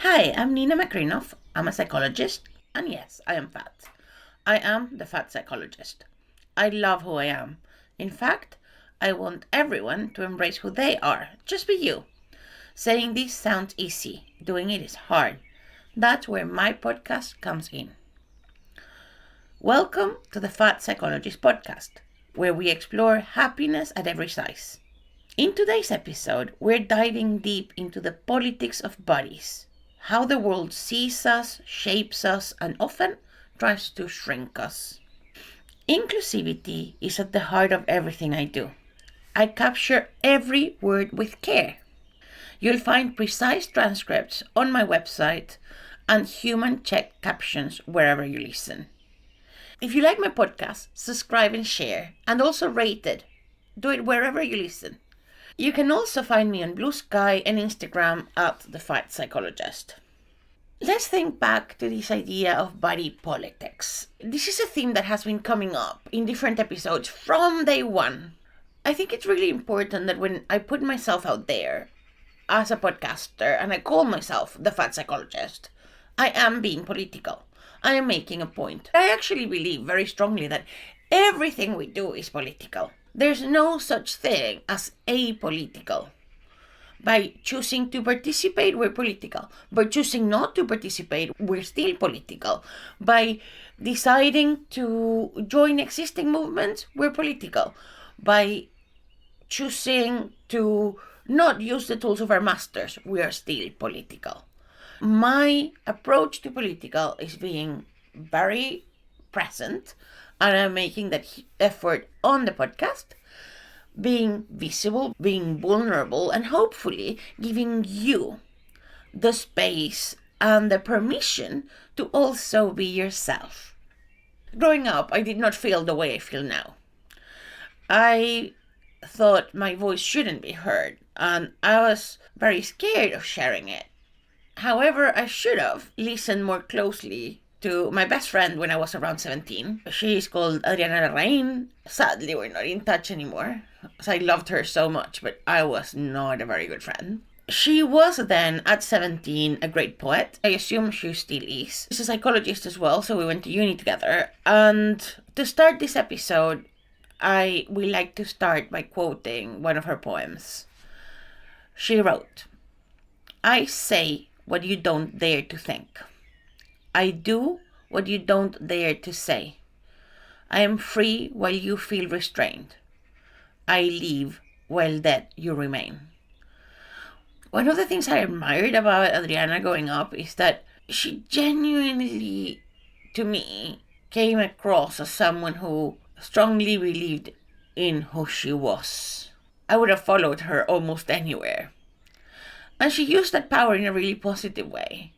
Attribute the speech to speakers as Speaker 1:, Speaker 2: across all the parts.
Speaker 1: Hi, I'm Ninna Makrinov. I'm a psychologist, and yes, I am fat. I am the fat psychologist. I love who I am. In fact, I want everyone to embrace who they are. Just be you. Saying this sounds easy, doing it is hard. That's where my podcast comes in. Welcome to the Fat Psychologist podcast, where we explore happiness at every size. In today's episode, we're diving deep into the politics of bodies, how the world sees us, shapes us, and often tries to shrink us. Inclusivity is at the heart of everything I do. I capture every word with care. You'll find precise transcripts on my website and human-checked captions wherever you listen. If you like my podcast, subscribe and share, and also rate it. Do it wherever you listen. You can also find me on Blue Sky and Instagram at The Fat Psychologist. Let's think back to this idea of body politics. This is a theme that has been coming up in different episodes from day one. I think it's really important that when I put myself out there as a podcaster and I call myself The Fat Psychologist, I am being political. I am making a point. I actually believe very strongly that everything we do is political. There's no such thing as apolitical. By choosing to participate, we're political. By choosing not to participate, we're still political. By deciding to join existing movements, we're political. By choosing to not use the tools of our masters, we are still political. My approach to political is being very present, and I'm making that effort on the podcast, being visible, being vulnerable, and hopefully giving you the space and the permission to also be yourself. Growing up, I did not feel the way I feel now. I thought my voice shouldn't be heard, and I was very scared of sharing it. However, I should have listened more closely to my best friend when I was around 17. She is called Adriana Larraín. Sadly, we're not in touch anymore. So I loved her so much, but I was not a very good friend. She was then, at 17, a great poet. I assume she still is. She's a psychologist as well, so we went to uni together. And to start this episode, I would like to start by quoting one of her poems. She wrote, "I say what you don't dare to think. I do what you don't dare to say. I am free while you feel restrained. I live while dead you remain." One of the things I admired about Adriana growing up is that she genuinely, to me, came across as someone who strongly believed in who she was. I would have followed her almost anywhere. And she used that power in a really positive way.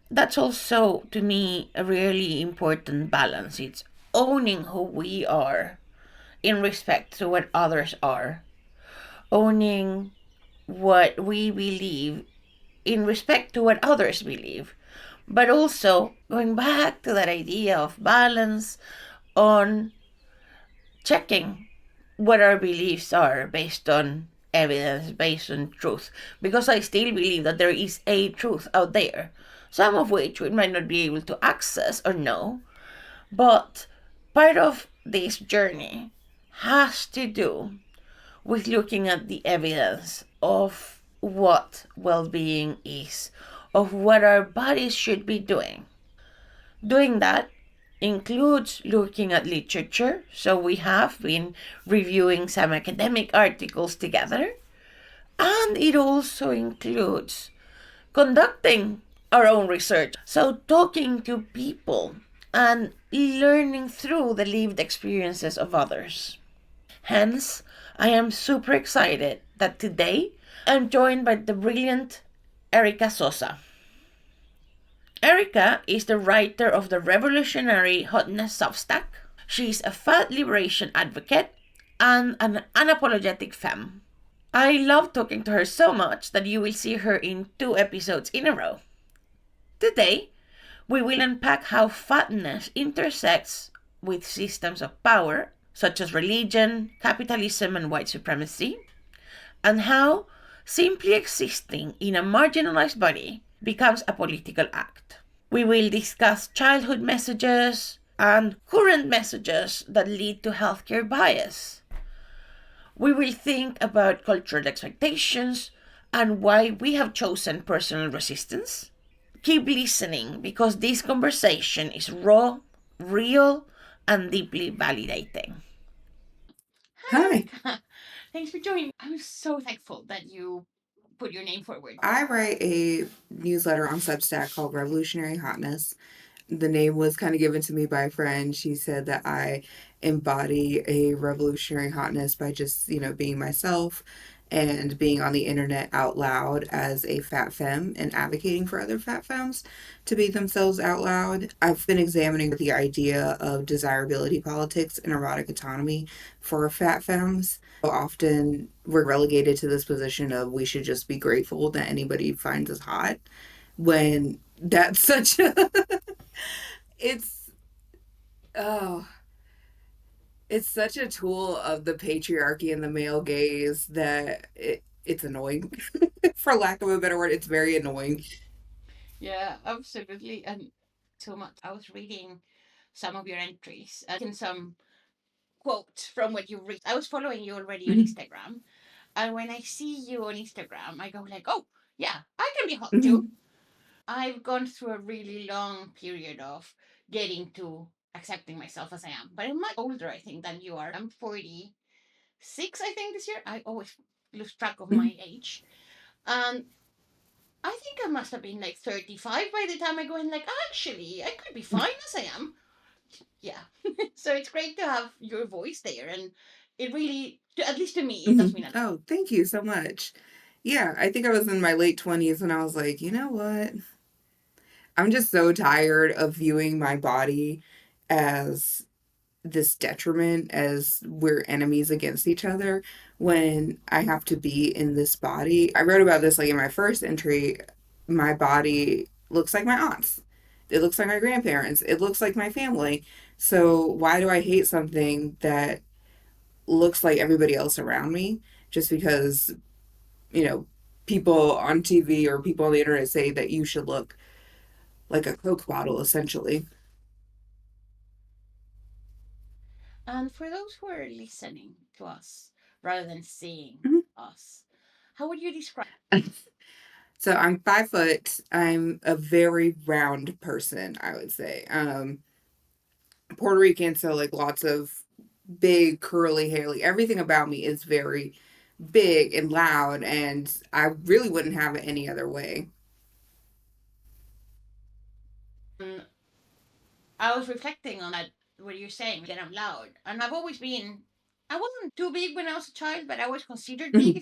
Speaker 1: That's also, to me, a really important balance. It's owning who we are in respect to what others are. Owning what we believe in respect to what others believe. But also going back to that idea of balance on checking what our beliefs are based on evidence, based on truth. Because I still believe that there is a truth out there, some of which we might not be able to access or know. But part of this journey has to do with looking at the evidence of what well-being is, of what our bodies should be doing. Doing that includes looking at literature, so we have been reviewing some academic articles together, and it also includes conducting our own research, so talking to people and learning through the lived experiences of others. Hence, I am super excited that today I'm joined by the brilliant Erica Sosa. Erica is the writer of the revolutionary Hotness Substack. She's a fat liberation advocate and an unapologetic femme. I love talking to her so much that you will see her in 2 episodes in a row. Today, we will unpack how fatness intersects with systems of power, such as religion, capitalism, and white supremacy, and how simply existing in a marginalized body becomes a political act. We will discuss childhood messages and current messages that lead to healthcare bias. We will think about cultural expectations and why we have chosen personal resistance. Keep listening because this conversation is raw, real, and deeply validating.
Speaker 2: Hi. I write a newsletter on Substack called Revolutionary Hotness. The name was kind of given to me by a friend. She said that I embody a revolutionary hotness by just, being myself and being on the internet out loud as a fat femme and advocating for other fat femmes to be themselves out loud. I've been examining the idea of desirability politics and erotic autonomy for fat femmes. Often we're relegated to this position of we should just be grateful that anybody finds us hot when that's such a it's oh it's such a tool of the patriarchy and the male gaze that it's annoying. For lack of a better word, it's very annoying. Mhm. Mhm. Mhm. Mhm. Oh, thank you so much. Yeah, I think I was in my late 20s and I was like, you know what? I'm just so tired of viewing my body as this detriment, as we're enemies against each other when I have to be in this body. I wrote about this like in my first entry. My body looks like my aunts. It looks like my grandparents. It looks like my family. So why do I hate something that looks like everybody else around me just because, you know, people on TV or people on the internet say that you should look like a Coke bottle essentially. Mhm. So I'm 5 foot. I'm a very round person, I would say. Puerto Rican, so like lots of big curly hair. Like everything about me is very big and loud, and I really wouldn't have it any other way. Mhm.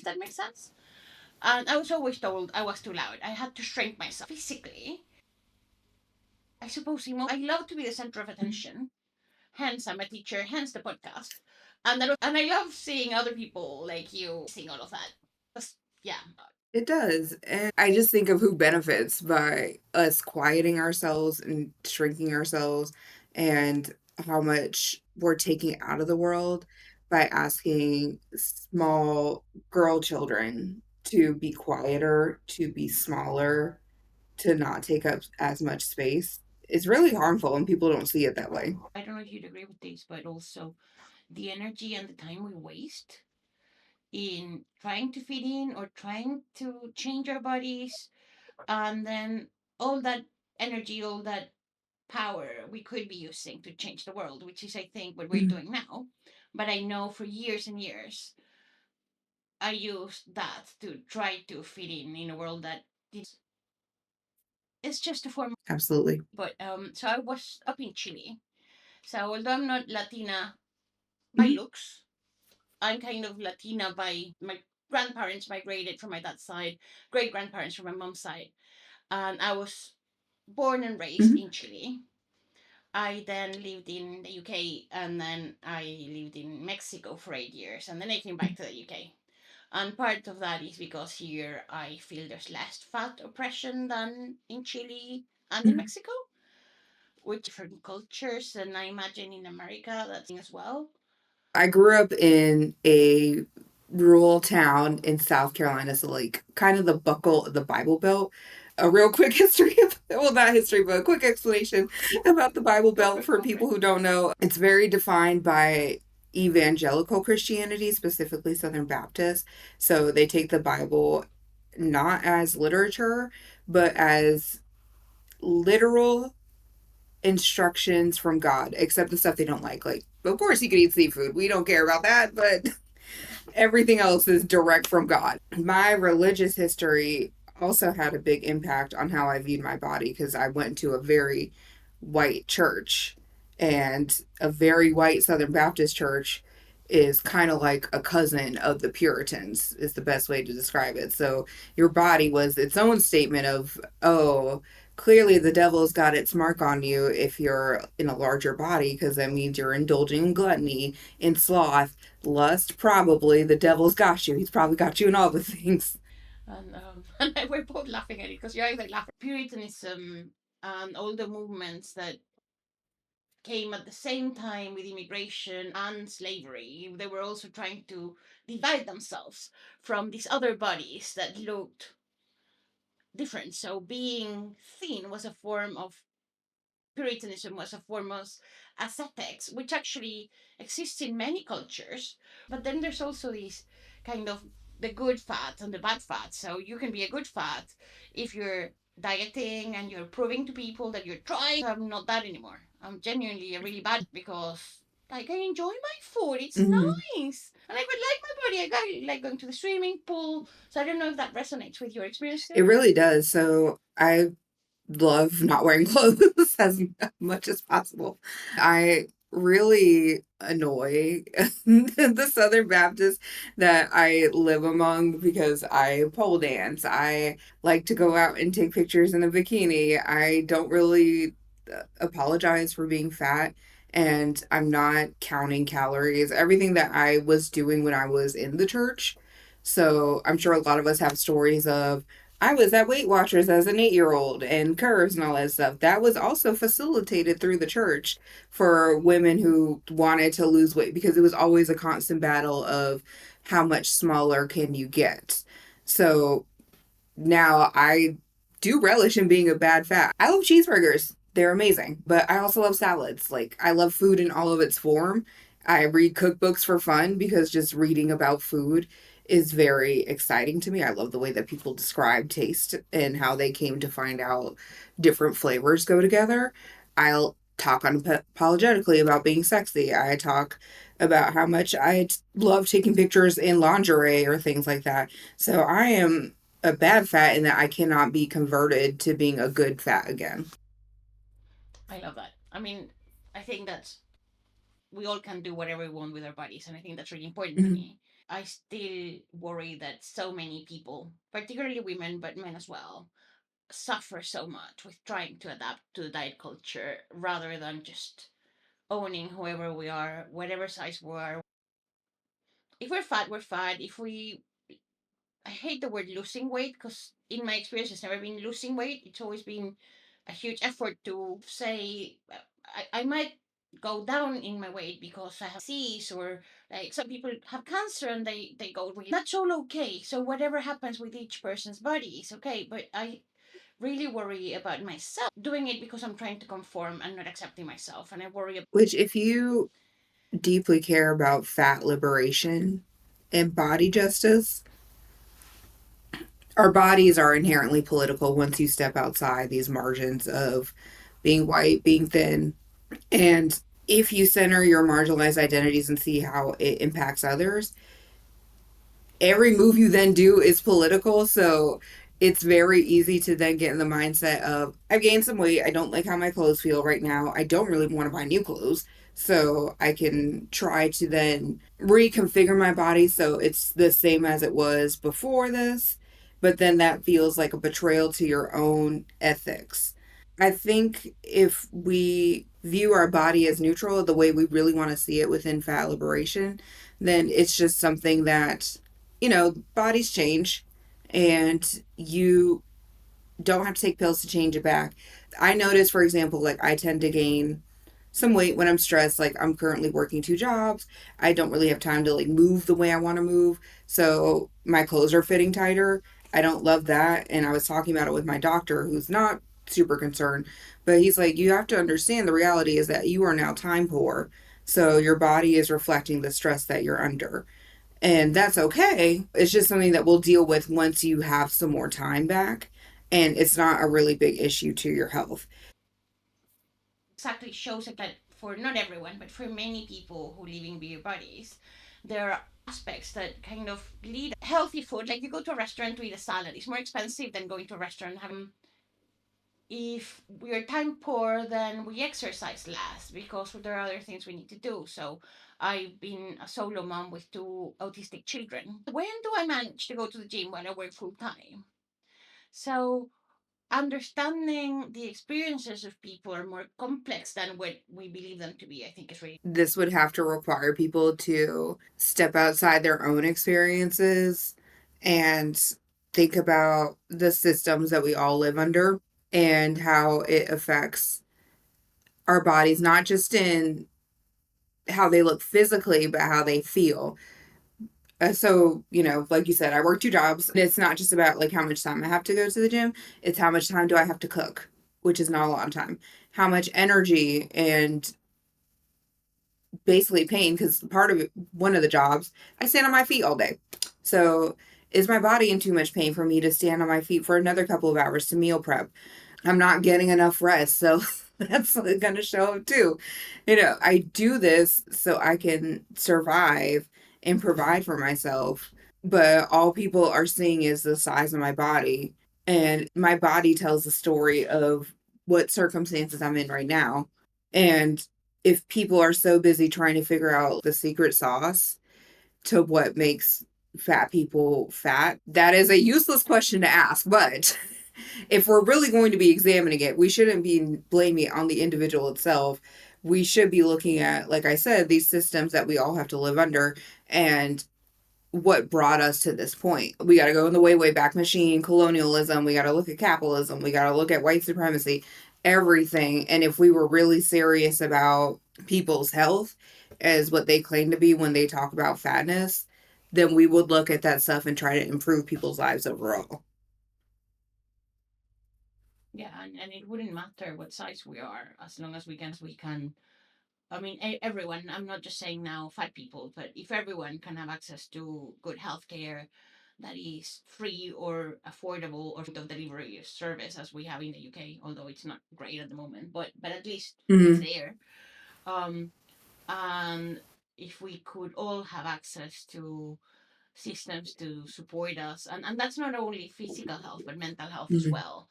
Speaker 2: It does. And I just think of who benefits by us quieting ourselves and shrinking ourselves and how much we're taking out of the world by asking small girl children to be quieter, to be smaller, to not take up as much space. It's really harmful and people don't see it that way. Mhm. Absolutely. Mhm. Mhm. Mhm. I grew up in a rural town in South Carolina, so like kind of the buckle of the Bible Belt. A real quick history of, well, not history, but a quick explanation about the Bible Belt for people who don't know. It's very defined by evangelical Christianity, specifically Southern Baptist. So they take the Bible not as literature, but as literal instructions from God, except the stuff they don't like. Like, of course, you can eat seafood. We don't care about that, but everything else is direct from God. My religious history also had a big impact on how I viewed my body because I went to a very white church, and a very white Southern Baptist church is kind of like a cousin of the Puritans, is the best way to describe it. So your body was its own statement of, oh, clearly the devil's got its mark on you if you're in a larger body, because that means you're indulging in gluttony, in sloth, lust. Probably the devil's got you. He's probably got you in all the things.
Speaker 1: And, and we're both laughing at it because you're either laughing. Puritanism and all the movements that came at the same time with immigration and slavery, they were also trying to divide themselves from these other bodies that looked different. So being thin was a form of Puritanism, was a form of ascetics, which actually exists in many cultures. But then there's also these kind of the good fat and the bad fat. So you can be a good fat if you're dieting and you're proving to people that you're trying. I'm not that anymore. I'm genuinely a really bad because like I enjoy my food. It's
Speaker 2: Mm-hmm.
Speaker 1: nice. And I would like my body. I got like going to the swimming pool. So I don't know if that resonates with your experience
Speaker 2: It
Speaker 1: too.
Speaker 2: really does. So I love not wearing clothes as much as possible. I really annoy the Southern Baptists that I live among because I pole dance. I like to go out and take pictures in a bikini. I don't really apologize for being fat, and I'm not counting calories. Everything that I was doing when I was in the church. So I'm sure a lot of us have stories of, I was at Weight Watchers as an 8-year old and curves and all that stuff. That was also facilitated through the church for women who wanted to lose weight, because it was always a constant battle of how much smaller can you get. So now I do relish in being a bad fat. I love cheeseburgers. They're amazing. But I also love salads. Like, I love food in all of its form. I read cookbooks for fun because just reading about food is very exciting to me. I love the way that people describe taste and how they came to find out different flavors go together. I'll talk unapologetically about being sexy. I talk about how much I love taking pictures in lingerie or things like that. So I am a bad fat in that I cannot be converted to being a good fat again.
Speaker 1: I love that. I mean, I think that's we all can do whatever we want with our bodies, and I think that's really important to
Speaker 2: Mhm.
Speaker 1: me. I still worry that so many people, particularly women but men as well, suffer so much with trying to adapt to the diet culture rather than just owning whoever we are, whatever size we are. If we're fat, we're fat. If we I hate the word losing weight because in my experience, it's never been losing weight. It's always been a huge effort to say, I might go down in my weight because I have disease, or like some people have cancer and they go really, that's all okay. So whatever happens with each person's body is okay. But I really worry about myself doing it because I'm trying to conform and not accepting myself. And I worry about
Speaker 2: Which, if you deeply care about fat liberation and body justice, our bodies are inherently political once you step outside these margins of being white, being thin. And if you center your marginalized identities and see how it impacts others, every move you then do is political. So it's very easy to then get in the mindset of, I've gained some weight. I don't like how my clothes feel right now. I don't really want to buy new clothes. So I can try to then reconfigure my body so it's the same as it was before this. But then that feels like a betrayal to your own ethics. I think if we view our body as neutral, the way we really want to see it within fat liberation, then it's just something that, bodies change, and you don't have to take pills to change it back. I notice, for example, like, I tend to gain some weight when I'm stressed. Like, I'm currently working 2 jobs. I don't really have time to like move the way I want to move. So my clothes are fitting tighter. I don't love that. And I was talking about it with my doctor, who's not super concerned, but he's like, you have to understand the reality is that you are now time poor. So your body is reflecting the stress that you're under. And that's okay. It's just something that we'll deal with once you have some more time back. And it's not a really big issue to your health. This would have to require people to step outside their own experiences and think about the systems that we all live under and how it affects our bodies, not just in how they look physically, but how they feel. So, like you said, I work two jobs. It's not just about like how much time I have to go to the gym, it's how much time do I have to cook, which is not a lot of time. How much energy and basically pain, because part of it, one of the jobs, I stand on my feet all day. So, is my body in too much pain for me to stand on my feet for another couple of hours to meal prep? I'm not getting enough rest. So, that's going to show up too. I do this so I can survive and provide for myself. But all people are seeing is the size of my body. And my body tells the story of what circumstances I'm in right now. And if people are so busy trying to figure out the secret sauce to what makes fat people fat, that is a useless question to ask. But if we're really going to be examining it, we shouldn't be blaming it on the individual itself. We should be looking at, like I said, these systems that we all have to live under and what brought us to this point. We got to go in the way, way back machine, colonialism. We got to look at capitalism. We got to look at white supremacy, everything. And if we were really serious about people's health as what they claim to be when they talk about fatness, then we would look at that stuff and try to improve people's lives overall. Mm-hmm. Mm-hmm.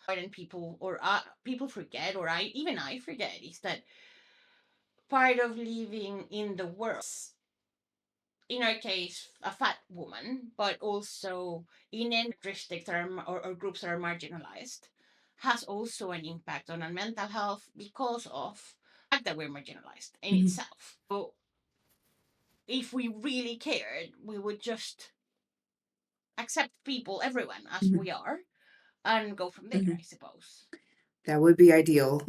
Speaker 2: Mm-hmm. Mm-hmm. Mm-hmm. That would be ideal.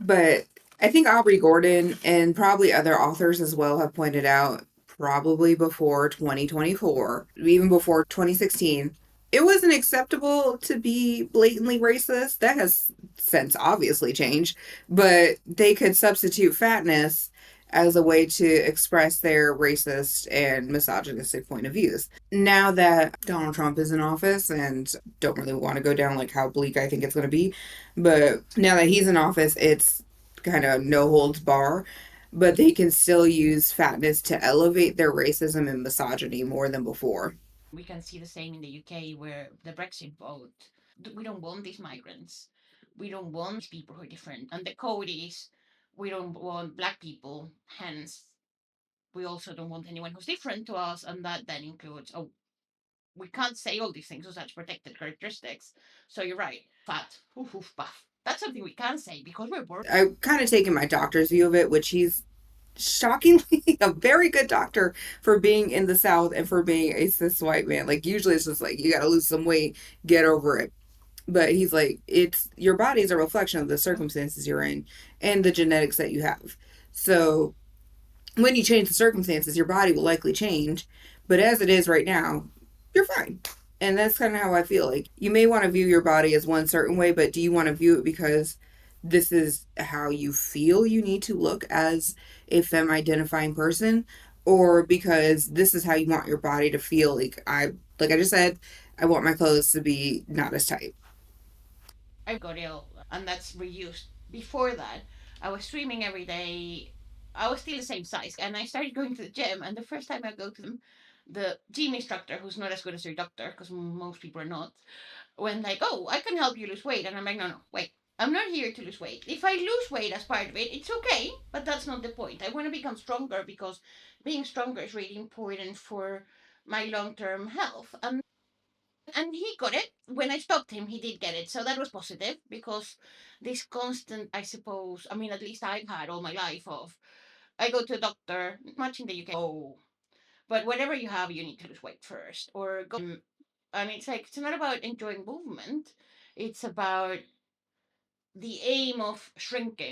Speaker 2: But I think Aubrey Gordon and probably other authors as well have pointed out, probably before 2024, even before 2016, it wasn't acceptable to be blatantly racist. That has since obviously changed, but they could substitute fatness as a way to express their racist and misogynistic point of views. Now that Donald Trump is in office, and don't really want to go down like how bleak I think it's going to be, but now that he's in office, it's kind of no holds bar. But they can still use fatness to elevate their racism and misogyny more than before. I've kind of taken my doctor's view of it, which he's shockingly a very good doctor for being in the South and for being a cis white man. Like, usually it's just like, you got to lose some weight, get over it. But he's like, it's your body is a reflection of the circumstances you're in and the genetics that you have. So when you change the circumstances, your body will likely change. But as it is right now, you're fine. And that's kind of how I feel. Like, you may want to view your body as one certain way, but do you want to view it because this is how you feel you need to look as a femme identifying person, or because this is how you want your body to feel? Like I just said, I want my clothes to be not as tight.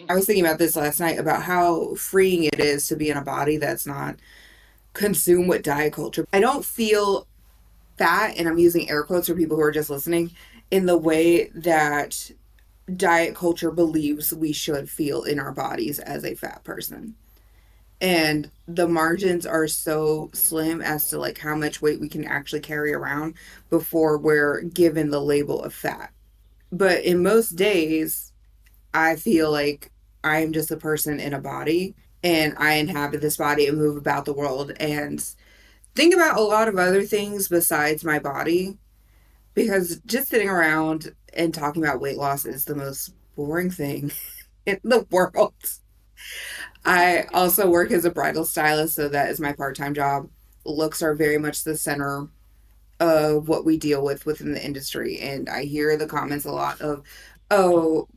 Speaker 2: I was thinking about this last night about how freeing it is to be in a body that's not consumed with diet culture. I don't feel fat, and I'm using air quotes for people who are just listening, in the way that diet culture believes we should feel in our bodies as a fat person. And the margins are so slim as to like how much weight we can actually carry around before we're given the label of fat. But in most days, I feel like I am just a person in a body, and I inhabit this body and move about the world and think about a lot of other things besides my body, because just sitting around and talking about weight loss is the most boring thing in the world. I also work as a bridal stylist, so that is my part time job. Looks are very much the center of what we deal with within the industry. And I hear the comments a lot of, oh,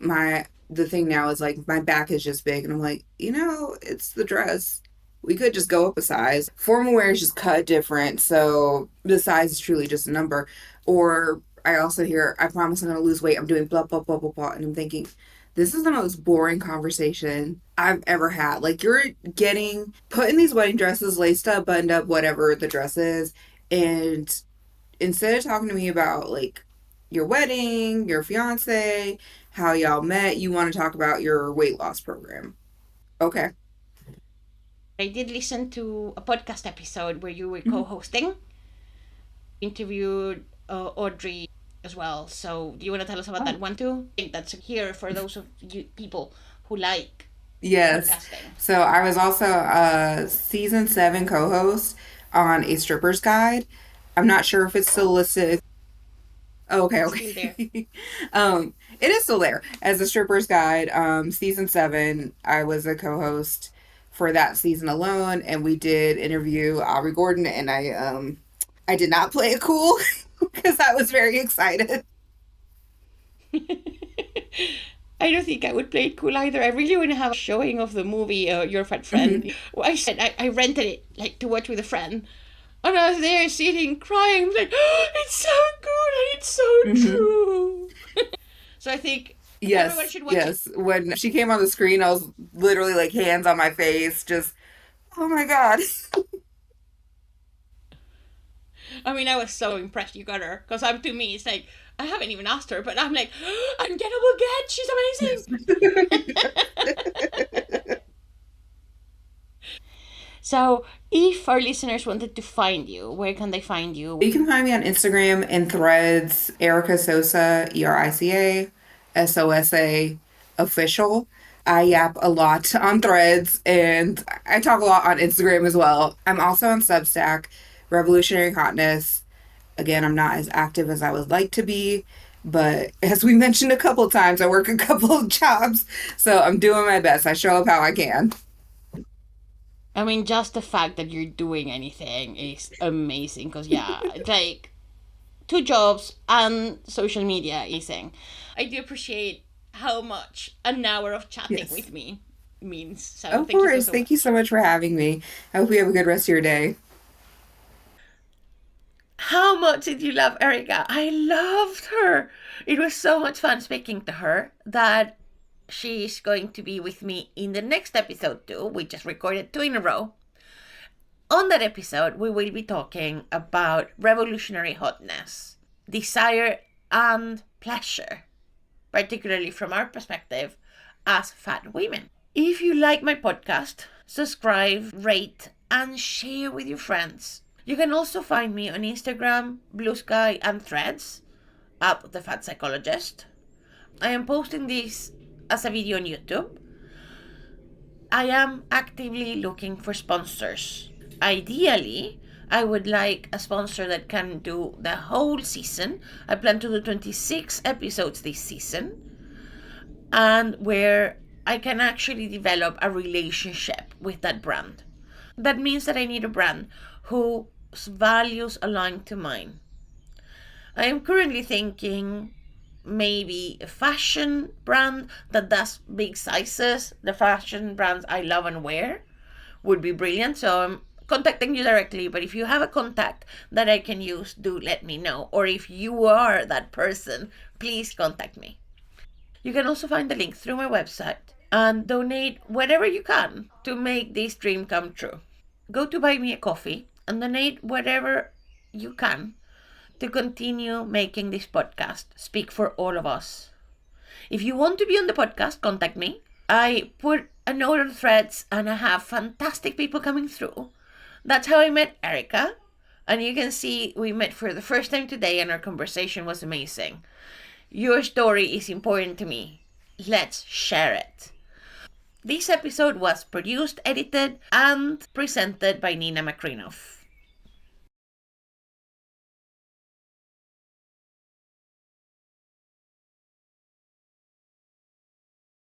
Speaker 2: the thing now is like, my back is just big. And I'm like, it's the dress. We could just go up a size. Formal wear is just cut different. So the size is truly just a number. Or I also hear, I promise I'm going to lose weight. I'm doing blah, blah, blah, blah, blah. And I'm thinking, this is the most boring conversation I've ever had. Like, you're getting put in these wedding dresses, laced up, buttoned up, whatever the dress is. And instead of talking to me about like your wedding, your fiance, how y'all met, you want to talk about your weight loss program. Okay. Mhm. Oh, yes. So I was also a season 7 co-host on A Stripper's Guide. I'm not sure if it's still listed. Oh, okay, okay. It is still there as a stripper's guide. Season 7, I was a co-host for that season alone, and we did interview Aubrey Gordon, and I did not play it cool because I was very excited. Mhm. Mhm. Yes, yes. When she came on the screen, I was literally like hands on my face, just oh my god. Yes. You can find me on Instagram and Threads, Erica Sosa, ERICA, official. I yap a lot on Threads, and I talk a lot on Instagram as well. I'm also on Substack, Revolutionary Hotness. Again, I'm not as active as I would like to be, but as we mentioned a couple of times, I work a couple of jobs, so I'm doing my best. I show up how I can. Yes. Of course. Thank you so much for having me. I hope you have a good rest of your day.
Speaker 1: How much did you love Erica? I loved her. It was so much fun speaking to her that she's going to be with me in the next episode too. We just recorded 2 in a row. On that episode, we will be talking about revolutionary hotness, desire and pleasure, particularly from our perspective as fat women. If you like my podcast, subscribe, rate, and share with your friends. You can also find me on Instagram, Blue Sky, and Threads at The Fat Psychologist. I am posting this as a video on YouTube. I am actively looking for sponsors. Ideally, I would like a sponsor that can do the whole season. I plan to do 26 episodes this season, and where I can actually develop a relationship with that brand. That means that I need a brand whose values align to mine. I am currently thinking maybe a fashion brand that does big sizes. The fashion brands I love and wear would be brilliant. So I'm contacting you directly, but if you have a contact that I can use, do let me know. Or if you are that person, please contact me. You can also find the link through my website and donate whatever you can to make this dream come true. Go to Buy Me a Coffee and donate whatever you can to continue making this podcast speak for all of us. If you want to be on the podcast, contact me. I put a note on Threads and I have fantastic people coming through. That's how I met Erica. And you can see we met for the first time today and our conversation was amazing. Your story is important to me. Let's share it. This episode was produced, edited, and presented by Ninna Makrinov.